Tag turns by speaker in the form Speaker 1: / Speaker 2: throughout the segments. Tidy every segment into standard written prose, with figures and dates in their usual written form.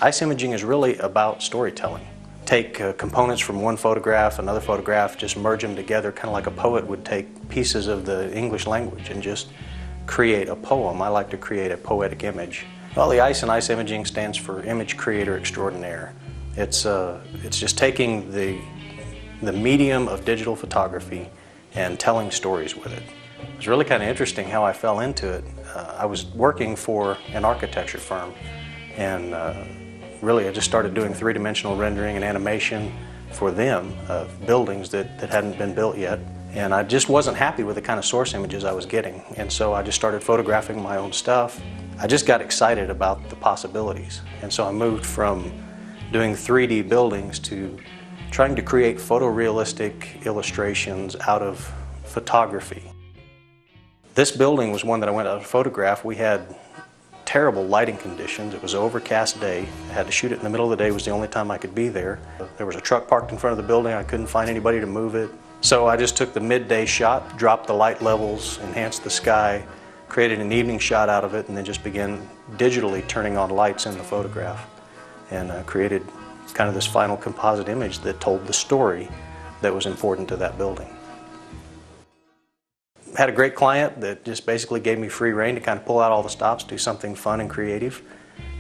Speaker 1: Ice imaging is really about storytelling. Take components from one photograph, another photograph, just merge them together, kind of like a poet would take pieces of the English language and just create a poem. I like to create a poetic image. Well, the ice in ice imaging stands for Image Creator Extraordinaire. It's just taking the medium of digital photography and telling stories with it. It was really kind of interesting how I fell into it. I was working for an architecture firm, and really I just started doing three-dimensional rendering and animation for them of buildings that hadn't been built yet. And I just wasn't happy with the kind of source images I was getting. And so I just started photographing my own stuff. I just got excited about the possibilities. And so I moved from doing 3D buildings to trying to create photorealistic illustrations out of photography. This building was one that I went out to photograph. We had terrible lighting conditions. It was an overcast day. I had to shoot it in the middle of the day. It was the only time I could be there. There was a truck parked in front of the building. I couldn't find anybody to move it. So I just took the midday shot, dropped the light levels, enhanced the sky, created an evening shot out of it, and then just began digitally turning on lights in the photograph, and created kind of this final composite image that told the story that was important to that building. Had a great client that just basically gave me free rein to kind of pull out all the stops, do something fun and creative.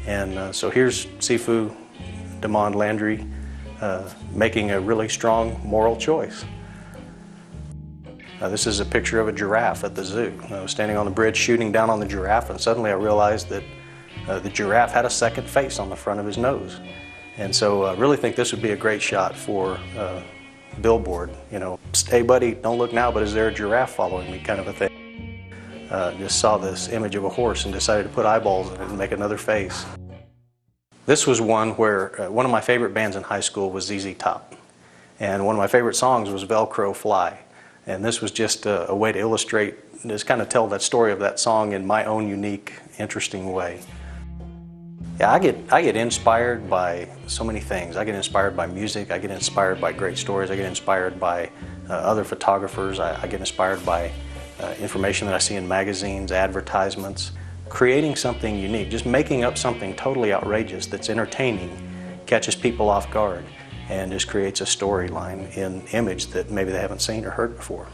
Speaker 1: And so here's Sifu Demond Landry making a really strong moral choice. This is a picture of a giraffe at the zoo. I was standing on the bridge shooting down on the giraffe, and suddenly I realized that the giraffe had a second face on the front of his nose. And so I really think this would be a great shot for billboard. You know, hey buddy, don't look now, but is there a giraffe following me, kind of a thing. Just saw this image of a horse and decided to put eyeballs in it and make another face. This was one where one of my favorite bands in high school was ZZ Top, and one of my favorite songs was Velcro Fly. And this was just a way to illustrate, just kind of tell that story of that song in my own unique, interesting way. Yeah, I get inspired by so many things. I get inspired by music, I get inspired by great stories, I get inspired by other photographers, I get inspired by information that I see in magazines, advertisements. Creating something unique, just making up something totally outrageous that's entertaining, catches people off guard, and just creates a storyline in image that maybe they haven't seen or heard before.